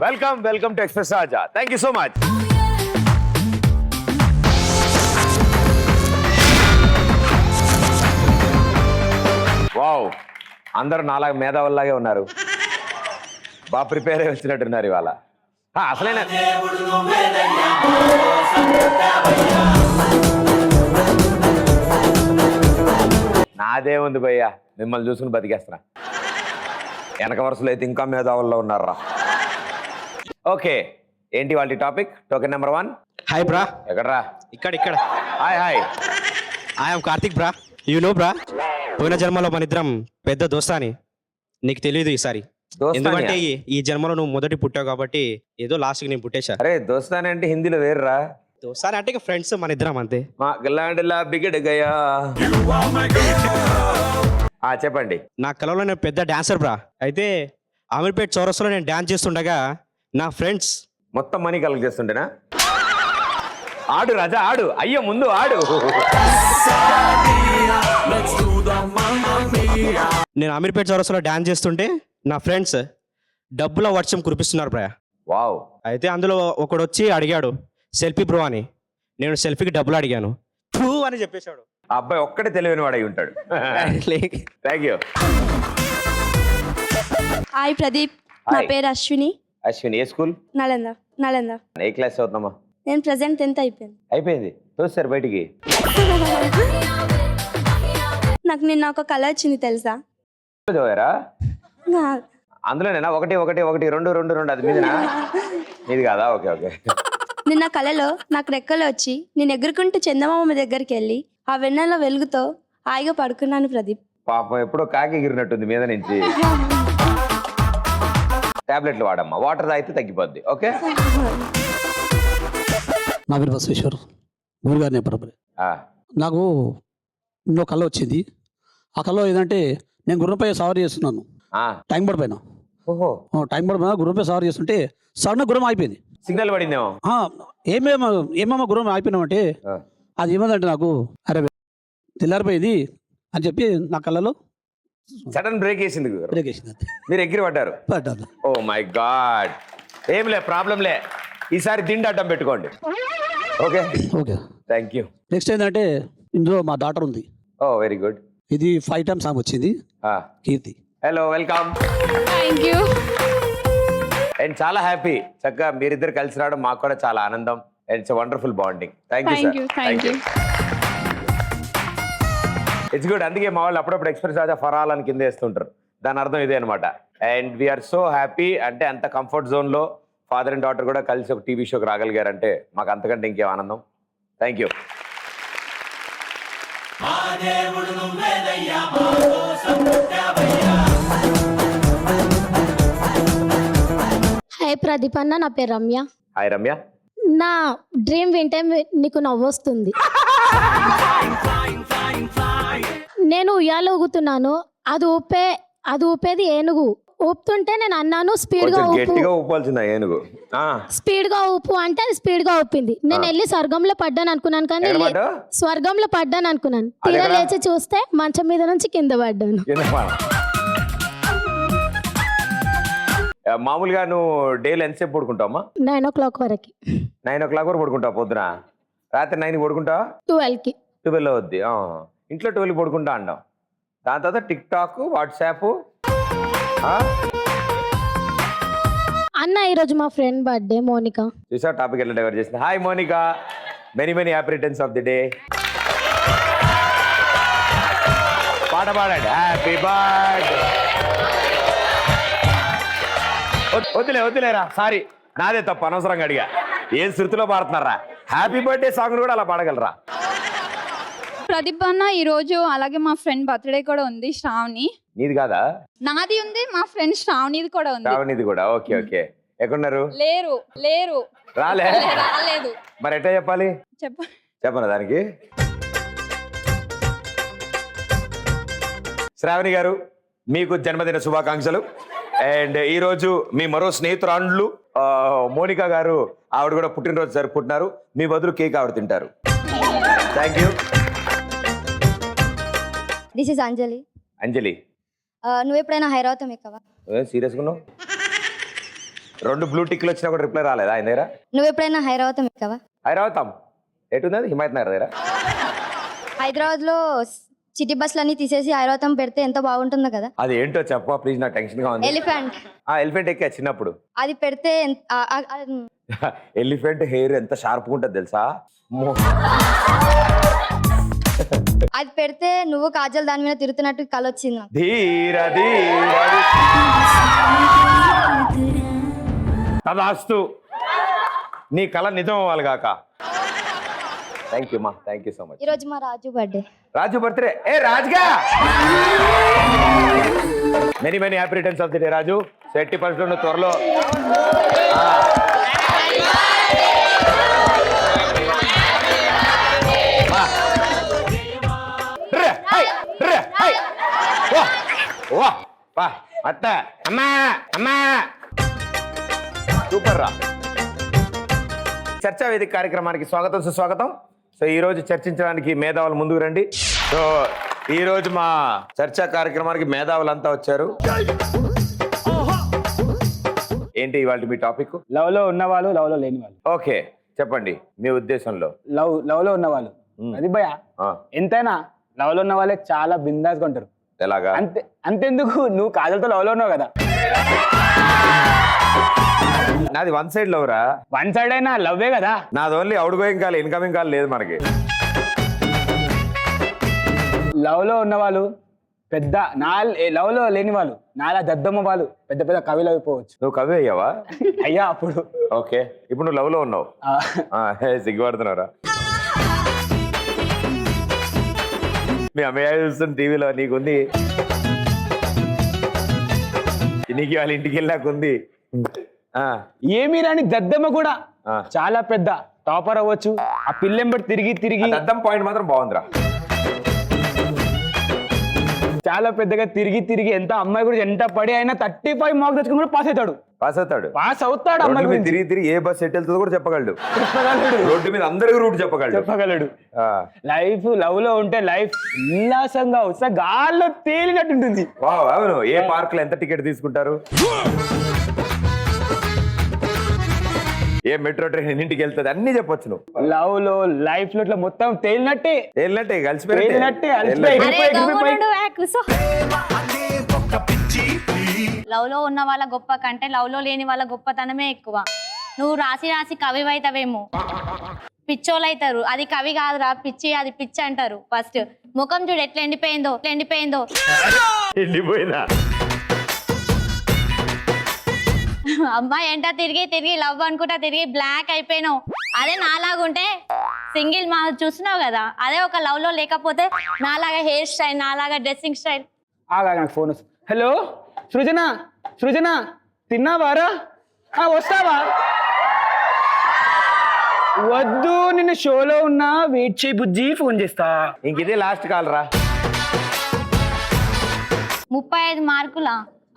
Welcome to express Raja. Thank you so much. Wow, అందరూ నాలాగా మేధావుల్లాగే ఉన్నారు. బాగా ప్రిపేర్ అయ్యి వచ్చినట్టున్నారు ఇవాళ. అసలైన నాదే ఉంది భయ్యా, మిమ్మల్ని చూసుకుని బతికేస్తున్నా. వెనక వరుసలో అయితే ఇంకా మేధావుల్లో ఉన్నారా. ఓకే, ఏంటి వాళ్ళ టాపిక్? Token number 1. హాయ్ బ్రా. ఎక్కడరా? ఇక్కడ. హాయ్. ఐఎమ్ కార్తిక్ బ్రా. యు నో బ్రా, పోయిన జన్మలో మన ఇద్దరం పెద్ద దోస్తా అని నీకు తెలియదు ఈసారి. ఎందుకంటే ఈ జన్మలో నువ్వు మొదటి పుట్టావు కాబట్టి ఏదో లాస్ట్ కి నేను పుట్టేశా. అరే దోస్తానే అంటే హిందీలో వేర్రా. దోస్తాని అంటే ఫ్రెండ్స్ మన ఇద్దరం అంతే. మా గల్లాడిలా బిగడ్ గయా. చెప్పండి. నా కలలో నేను పెద్ద డాన్సర్ బ్రా. అయితే అమీర్పేట్ చౌరస్లో నేను డాన్స్ చేస్తుండగా నా ఫ్రెండ్స్ మొత్తం మనీ కలెక్ట్ చేస్తుంటేనా? ఆడు రాజా ఆడు, అయ్యో ముందు ఆడు. నేను అమీర్పేట్ చౌరస్లో డాన్స్ చేస్తుంటే నా ఫ్రెండ్స్ డబ్బుల వర్షం కురిపిస్తున్నారు బ్రా. వావ్. అయితే అందులో ఒకడు వచ్చి అడిగాడు సెల్ఫీ బ్రో అని. నేను సెల్ఫీకి డబ్బులు అడిగాను. టూ అని చెప్పేశాడు. ఆ అబ్బాయి ఒక్కడే తెలివైన వాడు అయి ఉంటాడు. Thank you. హాయ్ ప్రదీప్, నా పేరు అశ్విని. అశ్విని, ఏ స్కూల్? నలంద. ఏ క్లాస్ చదువుతున్నామా? నేను ప్రెసెంట్ 10th అయిపోయింది. తోసారు బయటికి. నాకు నిన్న ఒక కళ వచ్చింది తెలుసా? చదివారా? అందులోనేనా? 1 1 1 2 2 2 అది మీదేనా? మీది కాదా? ఓకే. నిన్న కళలో నాకు రెక్కలు వచ్చి నేను ఎగురుకుంటూ చందమామ దగ్గరికి వెళ్ళి ఆ వెన్నెల వెలుగుతో హాయిగా పడుకున్నాను ప్రదీప్. పాపం ఎప్పుడో కాకి ఎగిరినట్టుంది మీద నుంచి. టాబ్లెట్లు వాడమ్మా, వాటర్ తాగితే తగ్గిపోద్ది. ఓకే. నా పేరు బసవేశ్వర్, ఊరుగారిని పరపరి. నాకు ఇంకో కళ వచ్చింది. ఆ కళ ఏదంటే నేను గుర్రంపై సవారీ చేస్తున్నాను. టైం బోర్డ్ పైన గుర్రంపై సవారీ చేస్తుంటే సడన్ గుర్రం అయిపోయింది. సిగ్నల్ పడిందేమో. ఏమేమో గుర్రం అయిపోయినామంటే అది ఏమందంటే నాకు అరే తెల్లారిపోయింది అని చెప్పి నా కళ్ళలో సడన్ బ్రేక్ వేసింది. మీరు ఎగిరి పడ్డారు. Oh my God. ప్రాబ్లంలే, ఈసారి దిండి అడ్డం పెట్టుకోండి. ఓకే. Thank you. నెక్స్ట్ ఏంటంటే ఇందులో మా డాటర్ ఉంది. Oh very good. ఇది 5 times సాంగ్ వచ్చింది. Keerthi. Hello, welcome. Thank you. And చాలా హ్యాపీ. చక్కగా మీరిద్దరు కలిసి రావడం మాకు కూడా చాలా ఆనందం. And it's wonderful bonding. Thank you. It's good. అందుకే మా వాళ్ళు అప్పుడప్పుడు ఎక్స్ప్రెస్ రాజా ఫరాల్ అని కింద వేస్తుంటారు. దాని అర్థం ఇదే అనమాట. And we are so happy. అంటే అంత కంఫర్ట్ జోన్లో ఫాదర్ అండ్ డాటర్ కూడా కలిసి ఒక టీవీ షోకి రాగలిగారంటే మాకు అంతకంటే ఇంకేం ఆనందం. Thank you. హాయ్ ప్రదీప్ అన్న, నా పేరు రమ్య. హాయ్ రమ్య. నా డ్రీమ్ వింటే నీకు నవ్వు వస్తుంది. నేను ఉయ్యాల ఊగుతున్నాను, అది ఊపేది ఏనుగు. ఊపుతుంటే నేను అన్నాను స్పీడ్ గా ఊపు అంటే అది స్పీడ్ గా ఊపింది. నేను వెళ్ళి స్వర్గంలో పడ్డాను అనుకున్నాను, కానీ స్వర్గంలో పడ్డాను అనుకున్నాను. తీరా లేచి చూస్తే మంచం మీద నుంచి కింద పడ్డాను. మామూలుగా నువ్వు డైలీ ఎంతసేపు పడుకుంటావమ్మా? 9 o'clock వరకు. 9 o'clock వరకు పడుకుంటావు పొద్దున? రాత్రి 9 పడుకుంటావా? 12కి. 12 అవుద్ది. ఇంట్లో 12 పడుకుంటా అన్నావు. దాని తర్వాత టిక్ టాక్, వాట్సాప్. అన్న ఈరోజు మా ఫ్రెండ్ బర్త్డే మోనికా. చూసా టాపిక్ ఎట్లా డైవర్ట్ చేసింది. Hi Monica, many happy returns of the day. పాట పాడండి. Happy birthday. వద్దులేరా, సారీ నాదే తప్పు, అనవసరంగా అడిగా. ఏం శృతిలో పాడుతున్నారా? హ్యాపీ బర్త్డే సాంగ్ కూడా అలా పాడగలరా? ప్రదీప్ అన్న, ఈ రోజు అలాగే మా ఫ్రెండ్ బర్త్డే కూడా ఉంది, శ్రావణి. నీది కాదా? నాది ఉంది, మా ఫ్రెండ్ శ్రావణిది కూడా ఉంది. శ్రావణిది కూడా. ఓకే. ఎక్కడున్నారు? లేరు. రాలేదు. మరి ఎట్లా చెప్పాలి? చెప్పనా దానికి? శ్రావణి గారు, మీకు జన్మదిన శుభాకాంక్షలు. అండ్ ఈరోజు మీ మరో స్నేహితురాండ్లు మోనికా గారు, ఆవిడ కూడా పుట్టినరోజు జరుపుకుంటున్నారు. మీ బదులు కేక్ ఆవిడ తింటారు. Thank you. దిస్ ఇస్ అంజలి. అంజలి, నువ్వు ఎప్పుడైనా హైదరాబాద్ ఎక్కవా? సీరియస్గా ఉన్నావు? 2 బ్లూ టిక్లు వచ్చినా కూడా రిప్లై రాలేదా ఆయన దగ్గర? నువ్వు ఎప్పుడైనా హైదరాబాద్ ఎక్కావా? హైదరాబాద్ ఎటున్నది? హిమాయత్ నగర్ దగ్గర. హైదరాబాద్లో సిటీ బస్సులన్నీ తీసేసి హైదరాబాద్ పెడితే ఎంత బాగుంటుందో కదా. అది ఏంటో చెప్పా ప్లీజ్, నాకు టెన్షన్ గా ఉంది. ఎలిఫెంట్. ఎలిఫెంట్ ఎక్కా చిన్నప్పుడు. అది పెడితే ఎలిఫెంట్ హెయిర్ ఎంత షార్ప్ ఉంటుంది తెలుసా? అది పెడితే నువ్వు కాజల్ దాని మీద తిరుగుతున్నట్టు కళ వచ్చింది నాకు. ధీర ధీర తదాస్తు, నీ కళ నిజం అవ్వాలి కాక. థ్యాంక్ యూ మా, థ్యాంక్ యూ సో మచ్. ఈరోజు మా రాజు బర్త్డే. రాజు బర్త్డే. ఏ రాజ్గా many many happy returns of the day Raju. 80% త్వరలో. అత్త అమ్మా అమ్మా సూపర్ రా. చర్చా వేదిక కార్యక్రమానికి స్వాగతం సుస్వాగతం. సో ఈ రోజు చర్చించడానికి మేధావులు ముందుకు రండి. సో ఈ రోజు మా చర్చా కార్యక్రమానికి మేధావులంతా వచ్చారు. ఏంటి ఇవాళ మీ టాపిక్? లవ్ లో ఉన్న వాళ్ళు, లవ్ లో లేని వాళ్ళు. ఓకే చెప్పండి మీ ఉద్దేశంలో. లవ్ లో ఉన్న వాళ్ళు అది భయ ఎంతైనా లవ్ లో ఉన్న వాళ్ళే చాలా బిందాస్గా ఉంటారు. ఎలాగా? అంతెందుకు, నువ్వు కాజల్తో లవ్ లో ఉన్నావు కదా. నాది 1 సైడ్ లవ్ రా. 1 సైడ్ అయినా లవ్వే కదా. నాది only out going call, incoming call లేదు మనకి. లవ్ లో ఉన్న వాళ్ళు పెద్ద లవ్ లో లేని వాళ్ళు నాలా దద్దమ్మ వాళ్ళు పెద్ద పెద్ద కవిలు అయిపోవచ్చు. నువ్వు కవి అయ్యావా? అయ్యా అప్పుడు. ఓకే ఇప్పుడు నువ్వు లవ్ లో ఉన్నావు. సిగ్గుపడుతున్నావురా. మీ అమ్మయ్య చూస్తున్న టీవీలో నీకుంది, నీకు వాళ్ళ ఇంటికి వెళ్ళాకుంది. ఏమీ రాని దద్దమ్మ కూడా చాలా పెద్ద టాపర్ అవ్వచ్చు. ఆ పిల్లెంబడి తిరిగి తిరిగి దద్దం పాయింట్ మాత్రం బాగుందిరా. చాలా పెద్దగా తిరిగి తిరిగి ఎంత అమ్మాయి కూడా ఎంత పడి అయినా 35 మార్క్స్ తెచ్చుకుని కూడా పాస్ అవుతాడు. అమ్మాయి మీద తిరిగి తిరిగి ఏ బస్ ఎట్ వెళ్తుందో కూడా చెప్పగలడు. రోడ్డు మీద అందరికి రూట్ చెప్పగలడు. లైఫ్ లవ్ లో ఉంటే లైఫ్ ఉల్లాసంగా గాల్లో తేలినట్టు ఉంటుంది. అవును. ఏ పార్క్ లో ఎంత టికెట్ తీసుకుంటారు? ఏ మెట్రో ట్రైన్ ఎన్నింటికి వెళ్తుంది అన్ని చెప్పొచ్చు నువ్వు. లవ్ లో లైఫ్ లో ఇట్లా మొత్తం తేలినట్టే కలిసిపోయినట్టే. లవ్ లో ఉన్న వాళ్ళ గొప్ప కంటే లవ్ లో లేని వాళ్ళ గొప్పతనమే ఎక్కువ. నువ్వు రాసి రాసి కవి అవుతావేమో, పిచ్చోళ్ళు అవుతారు. అది కవి కాదురా, పిచ్చి. అది పిచ్చి అంటారు. ఫస్ట్ ముఖం చూడు ఎట్లా ఎండిపోయిందో. ఎండిపోయిందా? అమ్మాయి ఎంట తిరిగి తిరిగి లవ్ అనుకుంటా తిరిగి బ్లాక్ అయిపోయినావు. అదే నాలాగుంటే సింగిల్ మా చూస్తున్నావు కదా, అదే ఒక లవ్ లో లేకపోతే నాలాగా హెయిర్ స్టైల్, నాలాగా డ్రెస్సింగ్ స్టైల్. నాకు ఫోన్ వస్తుంది. హలో సృజన తిన్నావారా? వస్తావా? వద్దు, నిన్న షోలో ఉన్నా, వెయిట్ చేయి బుజ్జి, ఫోన్ చేస్తా. ఇంక ఇదే లాస్ట్ కాల్ రా. 35 మార్కుల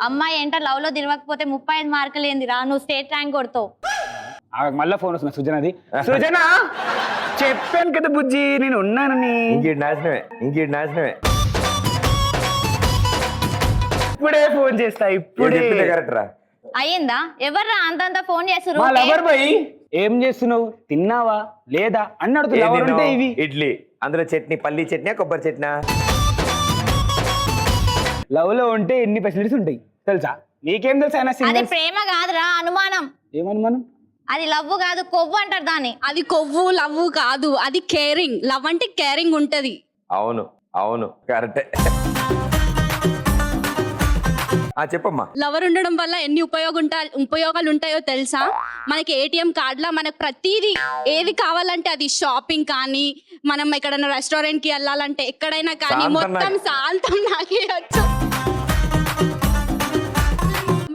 అమ్మాయి ఏంట లవ్ లో తిరగకపోతే 35 మార్కులు ఏందిరా? నువ్వు స్టేట్ ర్యాంక్ కొడతావు. మళ్ళా ఫోన్ వస్తున్నా సృజనది. సృజన చెప్పాను కదా బుజ్జి నేను ఉన్నానని. ఇంకీడు నాశనమే. ఇప్పుడే ఫోన్ చేస్తా. ఇప్పుడే కరెక్ట్ రా. అయ్యిందా? ఎవర్రా అంతంత ఫోన్ చేస్తారు? ఏం చేస్తున్నావు? తిన్నావా లేదా అన్నాడు. ఇవి ఇడ్లీ, అందులో చట్నీ, పల్లీ చట్నీ, కొబ్బరి చట్నీ. లవ్ లో ఉంటే ఎన్ని ఫెసిలిటీస్ ఉంటాయి తెలుసా? నీకేం తెలుసా? అది ప్రేమ కాదురా, అనుమానం. ఏమనుమానం? అది లవ్ కాదు, కొవ్వు అంటారు దాన్ని. అది కొవ్వు, లవ్ కాదు, అది కేరింగ్. లవ్ అంటే కేరింగ్ ఉంటది. అవును కరెక్టే. చెప్పమ్మా. లవర్ ఉండడం వల్ల ఎన్ని ఉపయోగాలు ఉంటాయో తెలుసా? మనకి ATM కార్డులా మనకు ప్రతిదీ ఏది కావాలంటే అది, షాపింగ్ కానీ, మనం ఎక్కడైనా రెస్టారెంట్ కి వెళ్ళాలంటే ఎక్కడైనా కానీ మొత్తం శాంతం నాగేయచ్చు.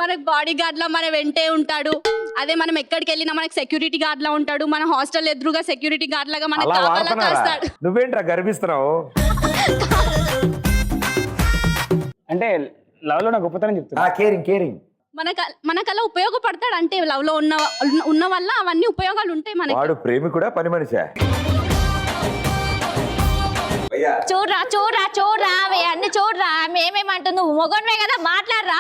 మనకు బాడీ గార్డ్ లా మన వెంటే ఉంటాడు. అదే మనం ఎక్కడికి వెళ్ళినా మనకు సెక్యూరిటీ గార్డ్ లా ఉంటాడు. మన హాస్టల్ ఎదురుగా సెక్యూరిటీ గార్డ్ లాగా మనకు కావాలా కాస్తాడు. నువ్వేంట్రా గర్విస్తున్నావు? అంటే లవ్ లో నా గొప్పతనం చెప్తున్నా. కేరింగ్ మనకు అలా ఉపయోగపడతాడు. అంటే లవ్ లో ఉన్న వల్ల అవన్నీ ఉపయోగాలు ఉంటాయి మనకి. వాడు ప్రేమికుడా పని మనిషా? చూడరా అన్ని చూడరా. మేమేమంటుంది, నువ్వు మొగన్వే కదా, మాట్లాడరా.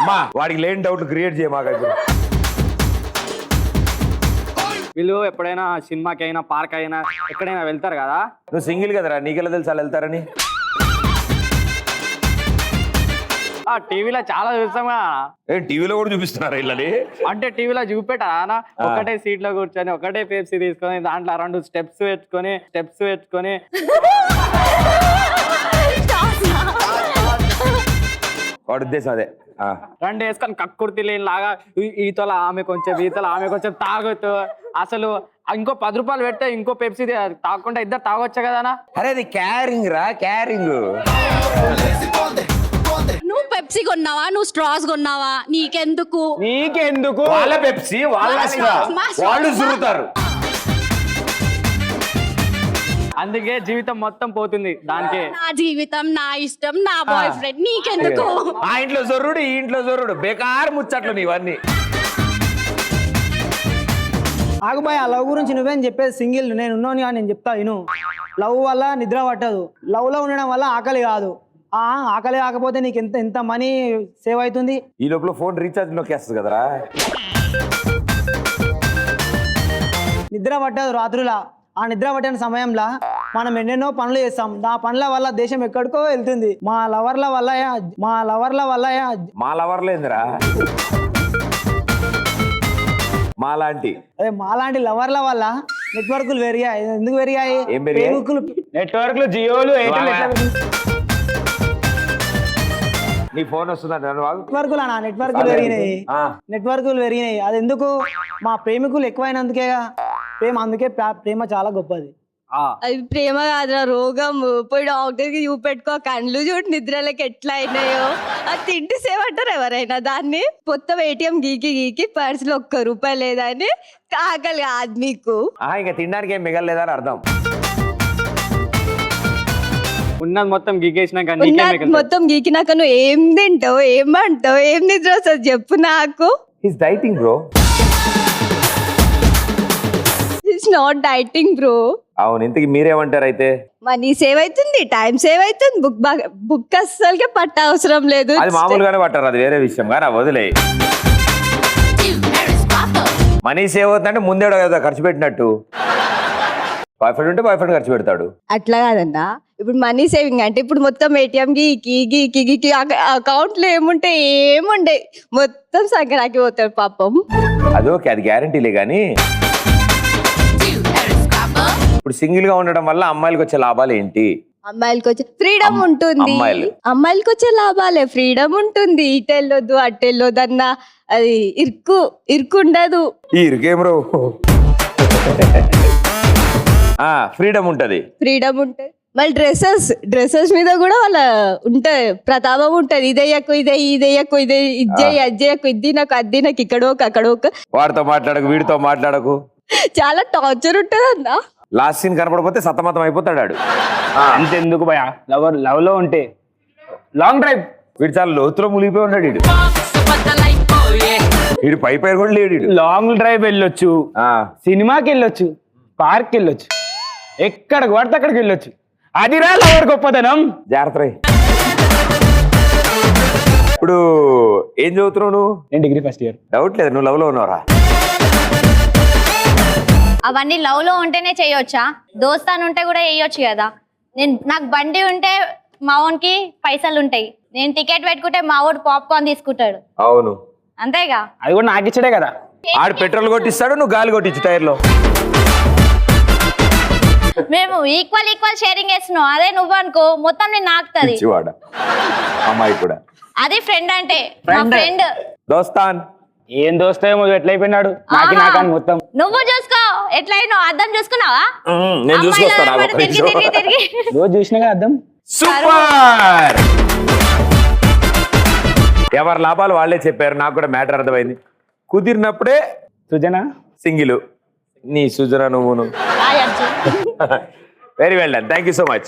అమ్మా వాడికి లేని డౌట్ క్రియేట్ చేయమాక ఇప్పుడు. వీళ్ళు ఎప్పుడైనా సినిమాకి అయినా పార్క్ అయినా ఎక్కడైనా వెళ్తారు కదా. నువ్వు సింగిల్ కదరా, నీకెలా తెలుసు వాళ్ళు వెళ్తారని? ఆ టీవీలో చాలా చూస్తామా. టీవీలో కూడా చూపిస్తున్నారు వీళ్ళని. అంటే టీవీలో చూపెట్టారా ఒకటే సీట్ లో కూర్చొని ఒకటే పెప్సీ తీసుకొని దాంట్లో 2 స్టెప్స్ వేసుకొని వాడి ఉద్దేశం అదే. 2 వేసుకొని కక్కుర్తి లేని లాగా ఈతల ఆమె కొంచెం తాగుతూ అసలు ఇంకో 10 రూపాయలు పెడితే ఇంకో పెప్సీ తాగకుండా ఇద్దరు తాగొచ్చు కదా. అరే అది క్యారింగ్ రా, క్యారింగ్. నువ్వు పెప్సీ కొన్నావా, నువ్వు స్ట్రాస్ కొన్నావా, నీకెందుకు వాళ్ళ పెప్సీ వాళ్ళ వాళ్ళు జురుతారు. అందుకే జీవితం మొత్తం పోతుంది దానికి. నా జీవితం నా ఇష్టం నా బాయ్ ఫ్రెండ్ నీకెందుకు. ఆ ఇంట్లో జొర్రుడు ఈ ఇంట్లో జొర్రుడు బేకార్ ముచ్చట్లు నీవన్నీ. ఆగుబాయ్, ఆ లవ్ గురించి నువ్వేం చెప్పేది? సింగిల్ నేను ఉన్నాను కానీ నేను చెప్తా విను. లవ్ వల్ల నిద్ర పట్టదు, లవ్ లో ఉండడం వల్ల ఆకలి కాదు. ఆకలి కాకపోతే నీకు ఎంత మనీ సేవ్ అవుతుంది. ఈ లోపల ఫోన్ రీఛార్జ్ నొక్కేస్తుంది కదరా. నిద్ర పట్టదు రాత్రులా. ఆ నిద్ర పట్టిన సమయంలో మనం ఎన్నెన్నో పనులు చేస్తాం. ఆ పనుల వల్ల దేశం ఎక్కడికో వెళ్తుంది. మా లవర్ల లవర్లేందిరా మాలాంటి అదే మాలాంటి లవర్ల వల్ల నెట్వర్క్లు పెరిగాయి. ఎందుకు పెరిగాయి? నెట్వర్క్లు జియోలు నీ ఫోన్ వస్తుందంట. నెట్వర్క్లు పెరిగినాయి. అది ఎందుకు? మా ప్రేమికులు ఎక్కువైనందుకేగా. అందుకే ప్రేమ చాలా గొప్పది. అది ప్రేమ కాదురా, రోగం. పోయి డాక్టర్ కి చూపెట్టుకో. కండ్లు చూడు నిద్రలకి ఎట్లా అయినాయో. అది తిండి సేవంటారు ఎవరైనా దాన్ని? మొత్తం ఏటీఎం గీకి పర్స్ లో 1 రూపాయి లేదని ఆకలి కాదు మీకు. ఇంకా తినడానికి ఏం మిగలలేదని అర్థం. ఉన్నది మొత్తం గీకేసినాక మొత్తం గీకినాక నువ్వు ఏం తింటావు, ఏం అంటావు, ఏం నిద్ర వస్తుంది చెప్పు నాకు. It's dieting bro. It's not dieting bro. అవును, ఇంతకి మీరేమంటారు అయితే? మనీ సేవ్ అవుతుంది, టైం సేవ్ అవుతుంది, బుక్ అస్సలుగా పట్ట అవసరం లేదు. అది మామూలుగానే పట్టారు, అది వేరే విషయం. కానీ వదిలే. మనీ సేవ్ అవుతుందంటే ముందే కదా ఖర్చు పెట్టినట్టు. బాయ్ ఫ్రెండ్ ఉంటే బాయ్ ఫ్రెండ్ ఖర్చు పెడతాడు. అట్లా కాదన్నా, ఇప్పుడు మనీ సేవింగ్ అంటే ఇప్పుడు మొత్తం ఏటీఎం గీకి అకౌంట్ లో ఏముండే మొత్తం సంక్రాంతి పోతాడు పాపం. అది ఓకే, అది గ్యారంటీలే. కానీ ఇప్పుడు సింగిల్ గా ఉండడం వల్ల అమ్మాయిలకు వచ్చే లాభాలు ఏంటి? అమ్మాయిలకు వచ్చే ఫ్రీడమ్ ఉంటుంది. అమ్మాయిలకు వచ్చే లాభాలే, ఫ్రీడమ్ ఉంటుంది. ఇటు వెళ్ళొద్దు అటు వెళ్ళొద్దు అన్న అది ఇరుకుండదు. ఇరుకేం బ్రో, ఫ్రీడమ్ ఉంటది. మళ్ళీ డ్రెస్సెస్ మీద కూడా వాళ్ళ ఉంటాయి, ప్రతాపం ఉంటది. ఇదయ్యకు ఇదయ్యకు ఇది అజ్జయ్యకు ఇది నాకు అది నాకు అక్కడోక వాడితో మాట్లాడకు వీడితో మాట్లాడకు, చాలా టార్చర్ ఉంటది అన్న. లాస్ట్ సీన్ కనపడపోతే సతమతం అయిపోతాడు. అంతెందుకు భయ, లవ్ లో ఉంటే లాంగ్ డ్రైవ్. వీడు చాలా లోతులో మునిగిపోయి ఉన్నాడు. వీడు పై కూడా లేడు. లాంగ్ డ్రైవ్ వెళ్ళొచ్చు, సినిమాకి వెళ్ళొచ్చు, పార్క్ వెళ్ళొచ్చు, ఎక్కడికి పడితే అక్కడికి వెళ్ళొచ్చు. అది రా లవర్ గొప్పదనం. జాగ్రత్త. ఇప్పుడు ఏం చదువుతున్నావు నువ్వు? నేను డిగ్రీ ఫస్ట్ ఇయర్. డౌట్ లేదు, నువ్వు లవ్ లో ఉన్నావురా. అవన్నీ లవ్ లో ఉంటేనే చేయొచ్చా? దోస్తాను ఉంటే కూడా వేయొచ్చు కదా. నాకు బండి ఉంటే మా ఓన్కి పైసలు ఉంటాయి, నేను టికెట్ పెట్టుకుంటే మా ఓడు పాప్కార్న్ తీసుకుంటాడు. అవును అంతేగా. అది కూడా నాకు ఇచ్చాడే కదా. ఆడు పెట్రోల్ కొట్టిస్తాడు, నువ్వు గాలి కొట్టించు టైర్ లో. మేము ఈక్వల్ షేరింగ్ చేస్తున్నాం. అదే నువ్వు అనుకో మొత్తం నేను నాకుతుంది. అమ్మాయి కూడా అది ఫ్రెండ్ అంటే మా ఫ్రెండ్. దోస్తాన్ ఏం దోస్తాయేమో ఎట్లయిపోయినాడు నాకు మొత్తం. నువ్వు చూసుకో ఎట్లయినా. అద్దం చూసుకున్నావా? నేను చూసుకొస్తాను. రోజు చూసినా అద్దం. సూపర్. ఎవరి లాభాలు వాళ్ళే చెప్పారు. నాకు కూడా మ్యాటర్ అర్థమైంది. కుదిరినప్పుడే సుజన సింగిల్. నీ సుజన నువ్వును. Very well done. Thank you so much.